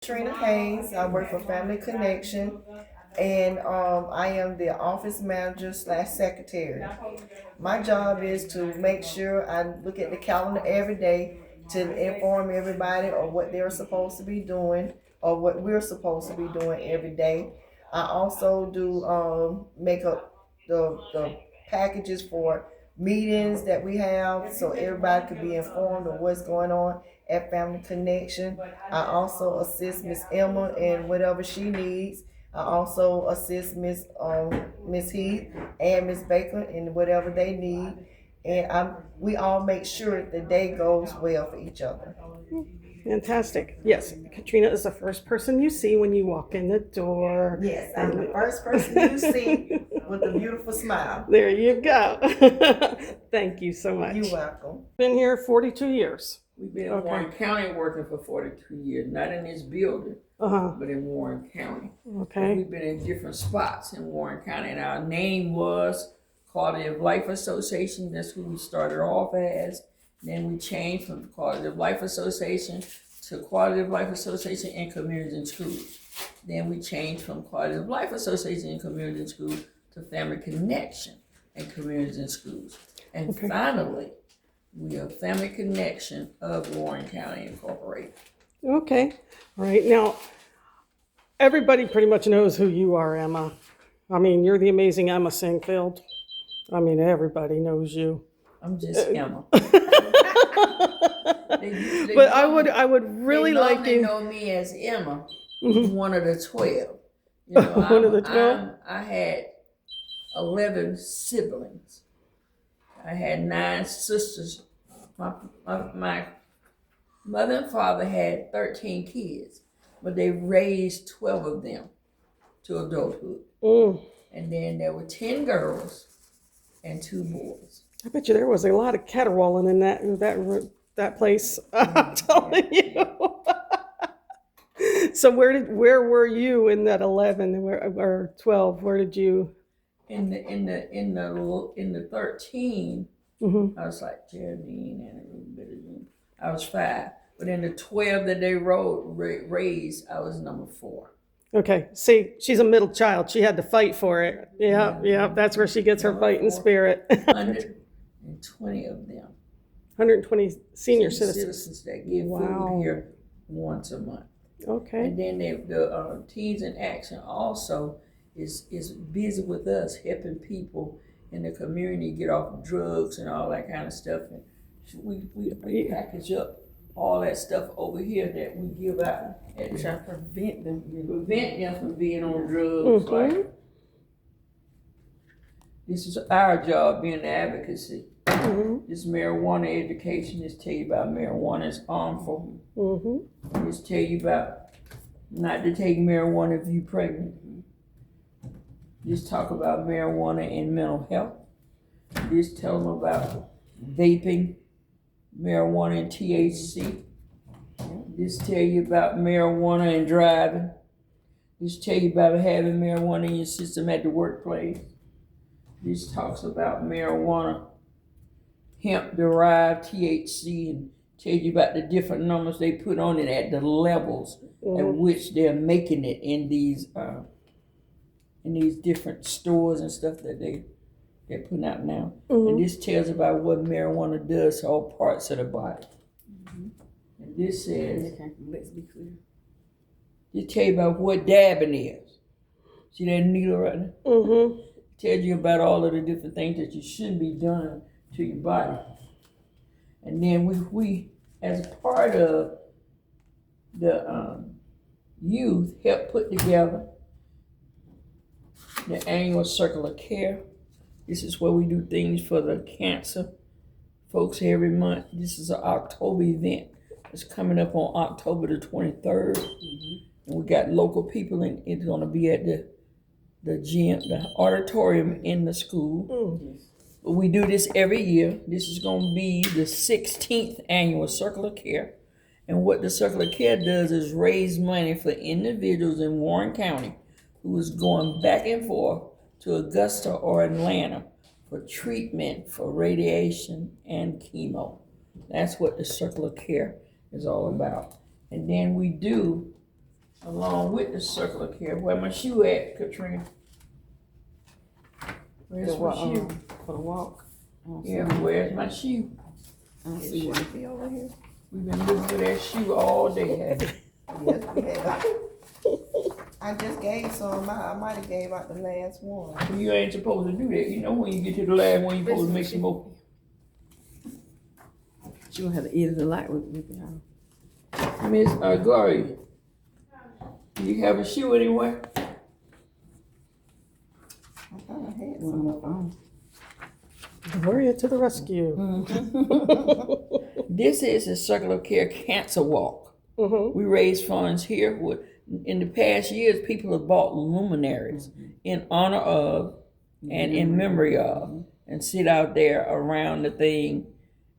Trina Hayes. I work for Family Connection, and I am the office manager slash secretary. My job is to make sure I look at the calendar every day to inform everybody of what they're supposed to be doing or what we're supposed to be doing every day. I also do make up the packages for meetings that we have so everybody can be informed of what's going on at Family Connection. I also assist Miss Emma in whatever she needs. I also assist Miss Heath and Miss Baker in whatever they need, and we all make sure the day goes well for each other. Fantastic. Yes, Katrina is the first person you see when you walk in the door. Yes, I'm the first person you see with a beautiful smile. There you go. Thank you so much. You're welcome. Been here 42 years. We've been in Warren County working for 42 years, not in this building, but in Warren County. Okay. We've been in different spots in Warren County, and our name was Quality of Life Association. That's who we started off as. Then we changed from Quality of Life Association to Quality of Life Association in Communities and Schools. Then we changed from Quality of Life Association in Communities and Schools to Family Connection in Communities and Schools. And finally, we are Family Connection of Warren County Incorporated. Okay. All right. Now, everybody pretty much knows who you are, Emma. I mean, you're the amazing Emma Singfield. I mean, everybody knows you. I'm just Emma. But I would really like you. They you. know me as Emma, one of the 12. You know, One of the 12? I had 11 siblings. I had 9 sisters. My mother and father had 13 kids, but they raised 12 of them to adulthood. And then there were 10 girls and 2 boys. I bet you there was a lot of caterwauling in that place. I'm telling you. So where were you in that 11 or 12? Where did you? In the 13, I was like Geraldine and a little bit of them. I was 5, but in the 12 that they raised, I was number 4. Okay, see, she's a middle child. She had to fight for it. Yeah. That's where she gets her fighting spirit. 120 of them. 120 senior citizens that get food here once a month. Okay. And then the Teens in Action also is busy with us, helping people in the community get off drugs and all that kind of stuff. And we package up all that stuff over here that we give out and try to prevent them from being on drugs. Like, this is our job, being advocacy. This marijuana education is tell you about marijuana is harmful. Just tell you about not to take marijuana if you're pregnant. Just talk about marijuana and mental health. Just tell them about vaping, marijuana and THC. Just tell you about marijuana and driving. Just tell you about having marijuana in your system at the workplace. This talks about marijuana, hemp-derived THC, and tell you about the different numbers they put on it at the levels at which they're making it in these different stores and stuff that they're putting out now. And this tells about what marijuana does to all parts of the body. And this says, let's be clear. This tell you about what dabbing is. See that needle right there? Tells you about all of the different things that you shouldn't be doing to your body. And then we as part of the youth, help put together the annual Circle of Care. This is where we do things for the cancer folks every month. This is an October event. It's coming up on October the 23rd. And we got local people in. It's going to be at the gym, the auditorium in the school. But we do this every year. This is going to be the 16th annual Circle of Care. And what the Circle of Care does is raise money for individuals in Warren County who is going back and forth to Augusta or Atlanta for treatment for radiation and chemo. That's what the Circle of Care is all about. And then we do along with the circle of care. Where my shoe at, Katrina? Where's my shoe? For the walk. Yeah, where's my shoe? I don't see one. Be over here. We've been looking for that shoe all day, haven't we? Yes, we have. I just gave some. I might have gave out the last one. You ain't supposed to do that. You know when you get to the last one, you're supposed to make some more. She gonna have to eat it a lot with y'all. Miss Gloria, do you have a shoe anywhere? I thought I had One some. on my phone. Gloria to the rescue. This is a Circle of Care Cancer Walk. Mm-hmm. We raise funds here. In the past years, people have bought luminaries in honor of and in memory of, and sit out there around the thing,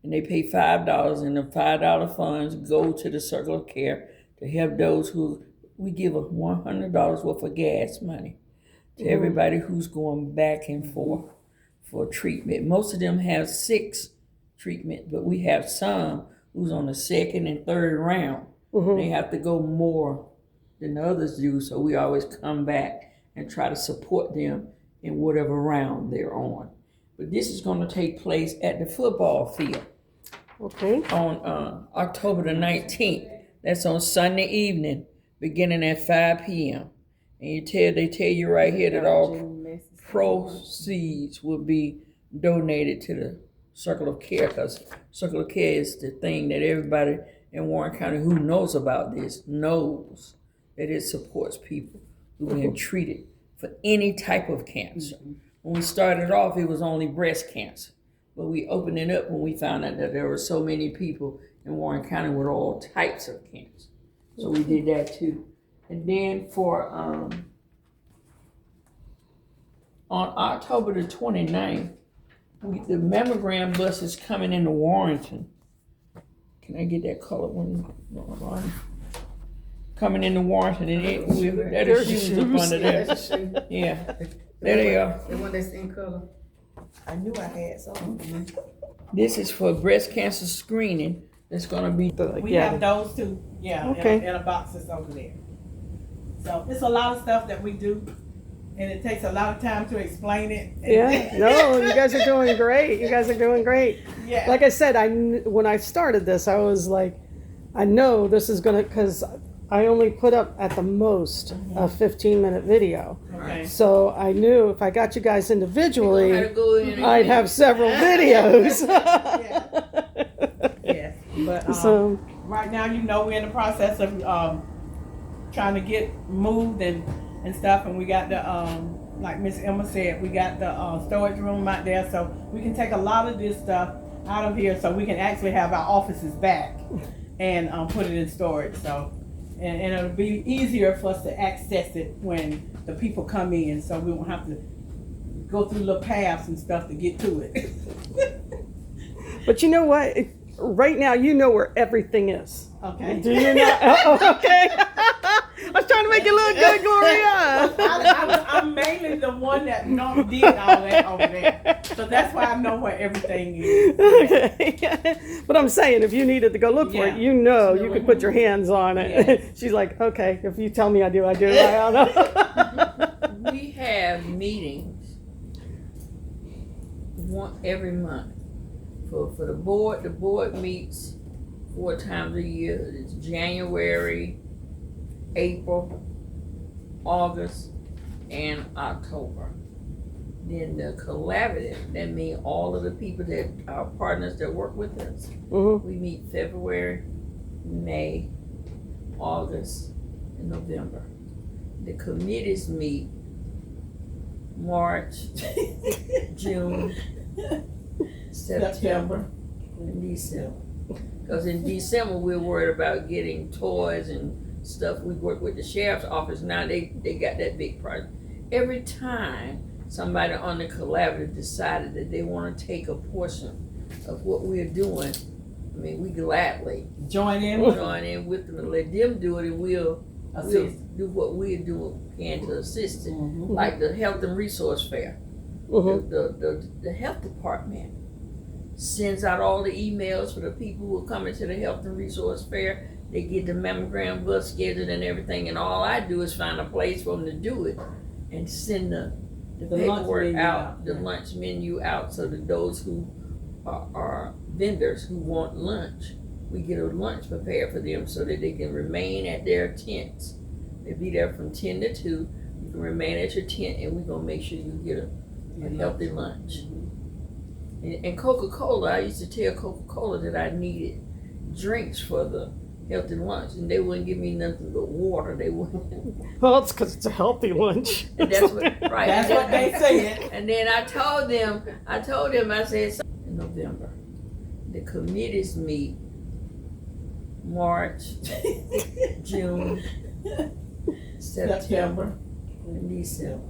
and they pay $5, and the $5 funds go to the Circle of Care to help those who, we give a $100 worth of gas money to everybody who's going back and forth for treatment. Most of them have 6 treatment, but we have some who's on the 2nd and 3rd round. They have to go more than the others do, so we always come back and try to support them in whatever round they're on. But this is going to take place at the football field Okay. on October the 19th. That's on Sunday evening, beginning at 5 p.m. And they tell you right here that all proceeds will be donated to the Circle of Care, because Circle of Care is the thing that everybody in Warren County who knows about this knows that it supports people who have been treated for any type of cancer. When we started off, it was only breast cancer, but we opened it up when we found out that there were so many people in Warren County with all types of cancer. So we did that too. And then for on October the 29th, the mammogram bus is coming into Warrenton. Can I get that color one? Coming into Warrenton, and that is shoes up under there. Yeah, there they are. The one that's in color. I knew I had some. This is for breast cancer screening. It's gonna be. We have those too, yeah, Okay. in a box that's over there. So it's a lot of stuff that we do, and it takes a lot of time to explain it. Yeah. No, you guys are doing great. You guys are doing great. Yeah. Like I said, when I started this, I was like, I know this is gonna, because I only put up at the most a 15-minute video. Okay. So I knew if I got you guys individually, Go in and I'd have several videos. Yes, but So, right now, we're in the process of trying to get moved and stuff, and we got the like Miss Emma said, we got the storage room out there, so we can take a lot of this stuff out of here, so we can actually have our offices back and put it in storage. So, and it'll be easier for us to access it when the people come in, so we won't have to go through little paths and stuff to get to it. but you know what? Right now, you know where everything is. Okay. Do you know? Oh, okay. I was trying to make it look good, Gloria. I'm mainly the one that did all that over there. So that's why I know where everything is. Okay. But I'm saying, if you needed to go look for it, Yeah. you could put your hands on it. Yes. She's like, okay, if you tell me I do. I don't know. We have meetings every month for the board. The board meets 4 times a year. It's January, April, August, and October. Then the collaborative, that means all of the people that our partners that work with us. Mhm. We meet February, May, August, and November. The committees meet March, June, September, and December. Because in December we're worried about getting toys and stuff. We work with the sheriff's office now. They got that big project. Every time somebody on the collaborative decided that they want to take a portion of what we're doing, I mean, we gladly Join in. join in with them and let them do it, and we'll do what we're doing can to assist it. Like the health and resource fair. The health department sends out all the emails for the people who are coming to the health and resource fair. They get the mammogram bus scheduled and everything, and all I do is find a place for them to do it and send the lunch paperwork menu out, the lunch menu out, so that those who are vendors who want lunch, we get a lunch prepared for them so that they can remain at their tents. They be there from 10 to 2. You can remain at your tent, and we're gonna make sure you get a healthy lunch. And Coca-Cola, I used to tell Coca-Cola that I needed drinks for the healthy lunch, and they wouldn't give me nothing but water. They wouldn't. Well, it's because it's a healthy lunch. And that's what, right. That's what they said. And then I told them, I said, in November, the committees meet March, June, September, and December.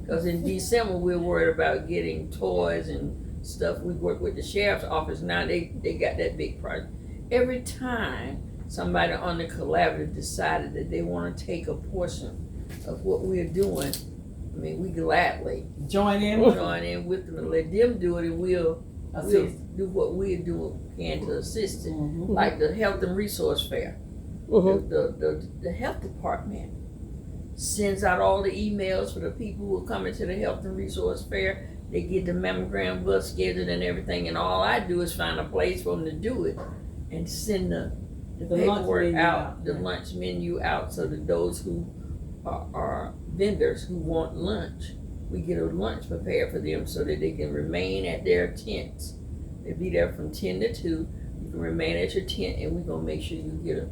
Because in December, we're worried about getting toys and stuff. We work with the sheriff's office. Now they got that big project. Every time somebody on the collaborative decided that they want to take a portion of what we're doing, I mean, we gladly Join in. with them and let them do it, and we'll do what we're doing can to assist it. Like the health and resource fair. The health department sends out all the emails for the people who are coming to the health and resource fair. They get the mammogram bus scheduled and everything, and all I do is find a place for them to do it and send the paperwork out, the lunch menu out, so that those who are vendors who want lunch, we get a lunch prepared for them so that they can remain at their tents. They be there from 10 to 2. You can remain at your tent, and we're gonna make sure you get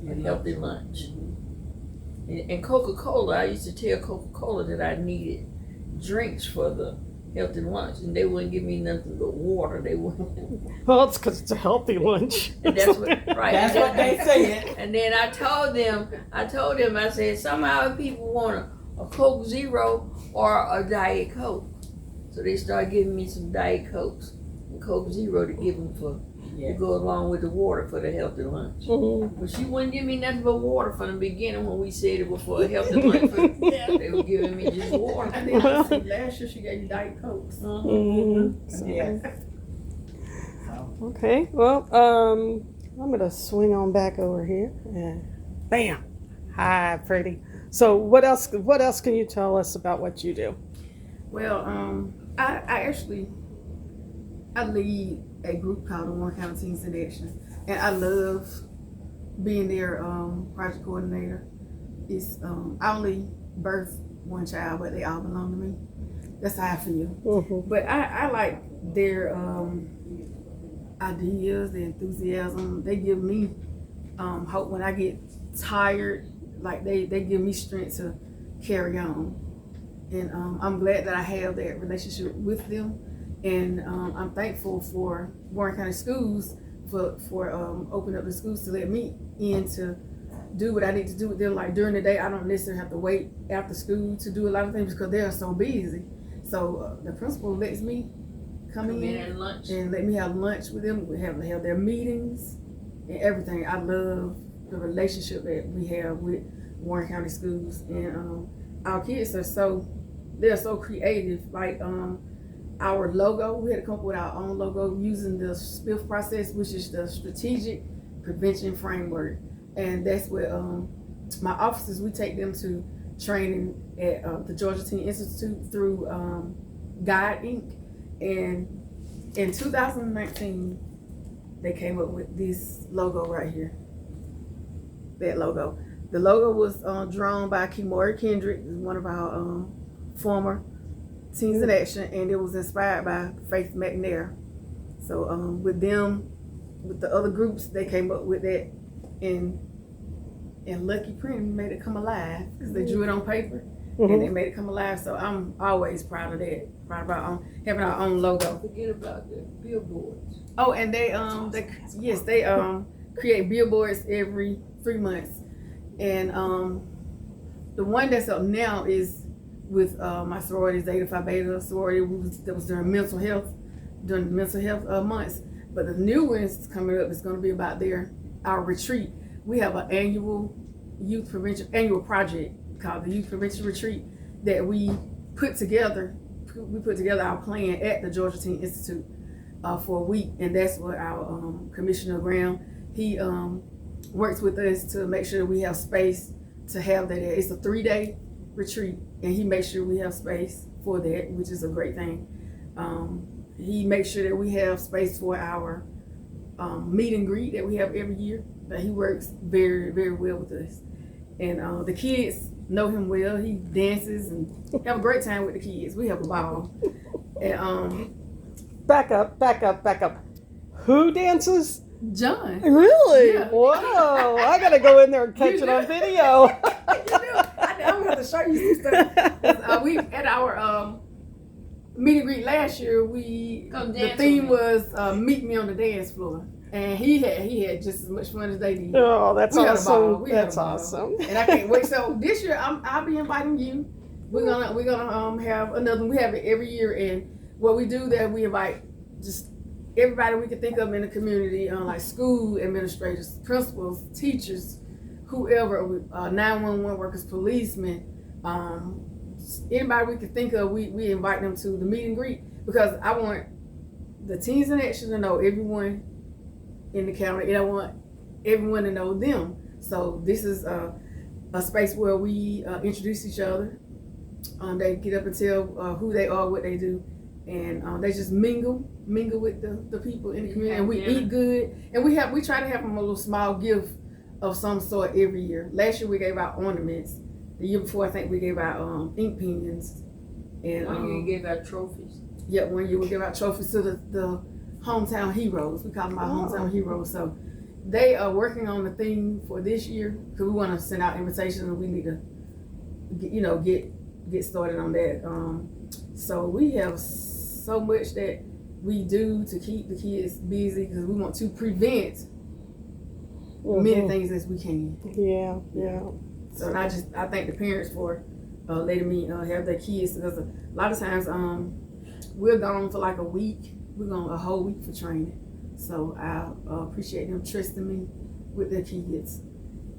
a healthy lunch. And Coca-Cola, I used to tell Coca-Cola that I needed drinks for the healthy lunch, and they wouldn't give me nothing but water. They wouldn't. Well, it's because it's a healthy lunch. And that's what, right. That's what they said. And then I told them, I said, somehow people want a Coke Zero or a Diet Coke. So they started giving me some Diet Cokes and Coke Zero to give them to go along with the water for the healthy lunch. But she wouldn't give me nothing but water from the beginning when we said it was for a healthy lunch. They were giving me just water. And then I see last year she gave you Diet Cokes. Yeah. Okay, well, I'm gonna swing on back over here and bam. Hi, pretty. So what else can you tell us about what you do? Well, I lead a group called the Warren County Teens in Action, and I love being their project coordinator. It's I only birthed one child, but they all belong to me. That's how I feel. But I like their ideas, their enthusiasm. They give me hope when I get tired. Like they give me strength to carry on, and I'm glad that I have that relationship with them. And I'm thankful for Warren County Schools for opening up the schools to let me in to do what I need to do with them. Like during the day, I don't necessarily have to wait after school to do a lot of things because they are so busy. So the principal lets me come in and lunch. and let me have lunch with them. We have their meetings and everything. I love the relationship that we have with Warren County Schools, and our kids are so creative. Like our logo, we had to come up with our own logo using the SPIF process, which is the Strategic Prevention Framework, and that's what my officers, we take them to training at the Georgia Teen Institute through Guide Inc. And in 2019, they came up with this logo right here. That logo. The logo was drawn by Kimora Kendrick, one of our former Teens in Action, and it was inspired by Faith McNair. So with them, with the other groups, they came up with that, and Lucky Printing made it come alive because they drew it on paper and they made it come alive. So I'm always proud of that. Proud of our having our own logo. Forget about the billboards. Oh, and they create billboards every 3 months, and the one that's up now is with my sorority, Zeta Phi Beta sorority. That was during the mental health months. But the new one's coming up is going to be about our retreat. We have an annual project called the Youth Prevention Retreat that we put together. We put together our plan at the Georgia Teen Institute for a week, and that's what our Commissioner Graham, he works with us to make sure we have space to have that. It's a 3-day retreat, and he makes sure we have space for that, which is a great thing. He makes sure that we have space for our meet and greet that we have every year. That he works very, very well with us, and the kids know him well. He dances and have a great time with the kids. We have a ball. And Back up. Who dances? John. Really? Yeah. Whoa! I gotta go in there and catch You it on do. video. I'm gonna have to show you some stuff. We at our meet and greet last year. The theme was meet me on the dance floor, and he had just as much fun as they did. Oh, that's We had a ball. awesome. We had a That's ball. awesome. And I can't wait. So this year I'll be inviting you. We're gonna have another one. We have it every year, and what we do there, we invite just everybody we can think of in the community, like school administrators, principals, teachers, whoever, 911 workers, policemen, anybody we can think of, we invite them to the meet and greet, because I want the Teens in Action to know everyone in the county, and I want everyone to know them. So this is a space where we introduce each other. They get up and tell who they are, what they do, and they just mingle with the people in the community. And we eat good, and we try to have them a little small gift of some sort every year. Last year we gave out ornaments. The year before, I think we gave out ink pens. And One year you gave out trophies. Yeah, one year we gave out trophies to the hometown heroes. We call them our hometown heroes. So they are working on the theme for this year, because we want to send out invitations, and we need to get started on that. So we have so much that we do to keep the kids busy, because we want to prevent many things as we can. Yeah. So I thank the parents for letting me have their kids, because a lot of times we're gone for like a week. We're gone a whole week for training. So I appreciate them trusting me with their kids,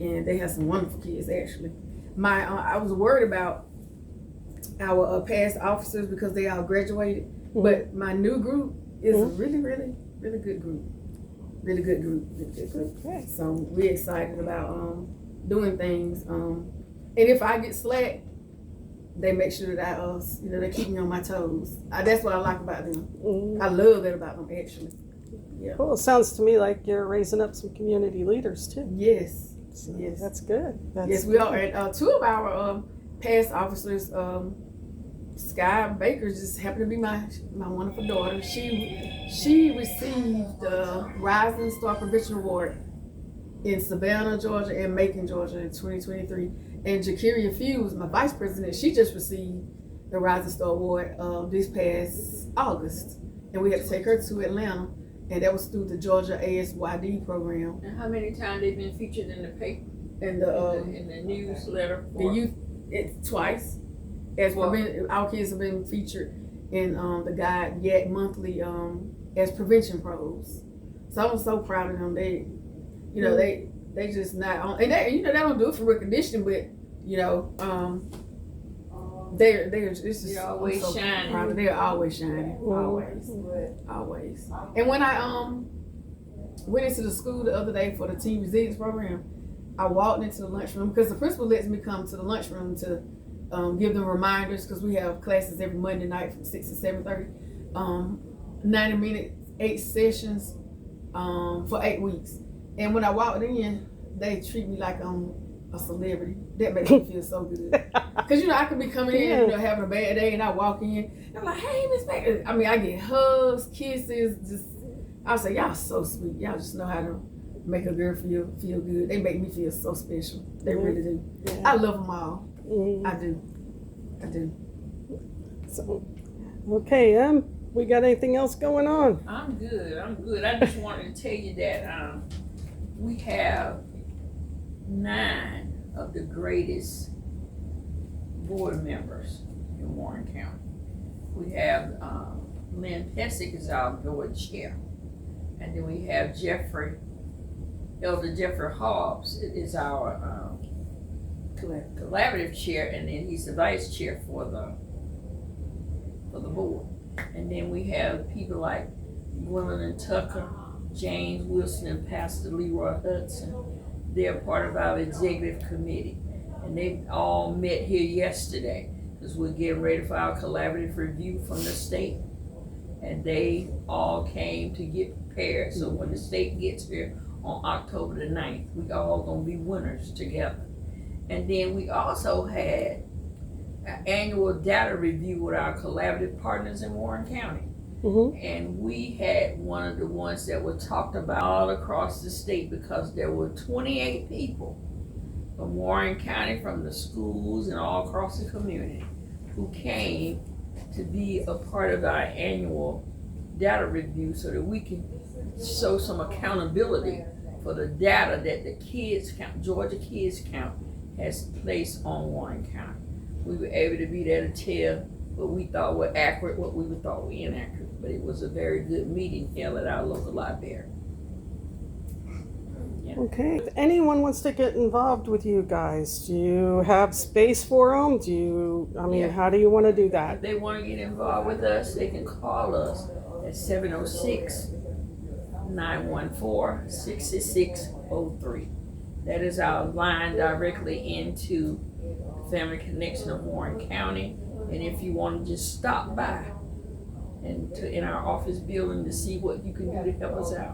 and they have some wonderful kids actually. I was worried about our past officers because they all graduated, but my new group is a really, really, really good group. Really good group. Okay. So we're excited about doing things. And if I get slack, they make sure that they keep me on my toes. That's what I like about them. I love that about them actually. Yeah. Well, it sounds to me like you're raising up some community leaders too. Yes. So Yes. That's good. Yes, we are. And two of our past officers, Sky Baker, just happened to be my wonderful daughter. She received the Rising Star Prevention Award in Savannah, Georgia, and Macon, Georgia in 2023. And Jakiria Fuse, my vice president, she just received the Rising Star Award this past August, and we had to take her to Atlanta, and that was through the Georgia ASYD program. And how many times they've been featured in the paper? And In the newsletter? the youth, it's twice. Our kids have been featured in the Guide Yak Monthly as prevention pros. So I'm so proud of them. They just not on, and they don't do it for recognition, but they're always shining. They're always shining, always. And when I went into the school the other day for the teen resilience program, I walked into the lunchroom, because the principal lets me come to the lunchroom to give them reminders, because we have classes every Monday night from 6 to 7:30, 90 minutes, 8 sessions for 8 weeks. And when I walked in, they treat me like I'm a celebrity. That makes me feel so good. Because I could be coming in, having a bad day, and I walk in, and I'm like, hey, Miss Baker. I mean, I get hugs, kisses. I say, y'all so sweet. Y'all just know how to make a girl feel good. They make me feel so special. They really do. Yeah. I love them all. I do. So, okay, we got anything else going on? I'm good. I just wanted to tell you that we have 9 of the greatest board members in Warren County. We have Lynn Pesick is our board chair, and then we have Elder Jeffrey Hobbs is our collaborative chair, and then he's the vice chair for the board. And then we have people like Gwendolyn Tucker, James Wilson, and Pastor Leroy Hudson, They're part of our executive committee. And they all met here yesterday because we're getting ready for our collaborative review from the state. And they all came to get prepared. So when the state gets here on October the 9th, we all gonna be winners together. And then we also had an annual data review with our collaborative partners in Warren County. And we had one of the ones that were talked about all across the state because there were 28 people from Warren County, from the schools and all across the community who came to be a part of our annual data review so that we can show some accountability for the data that the kids count, Georgia Kids Count, has placed on Warren County. We were able to be there to tell what we thought were accurate, what we thought were inaccurate. But it was a very good meeting held at our local library. Yeah. Okay. If anyone wants to get involved with you guys, do you have space for them? Do you, I mean, Yeah. how do you want to do If that? they want to get involved with us, they can call us at 706-914-6603. That is our line directly into the Family Connection of Warren County. And if you want to just stop by and in our office building to see what you can do to help us out.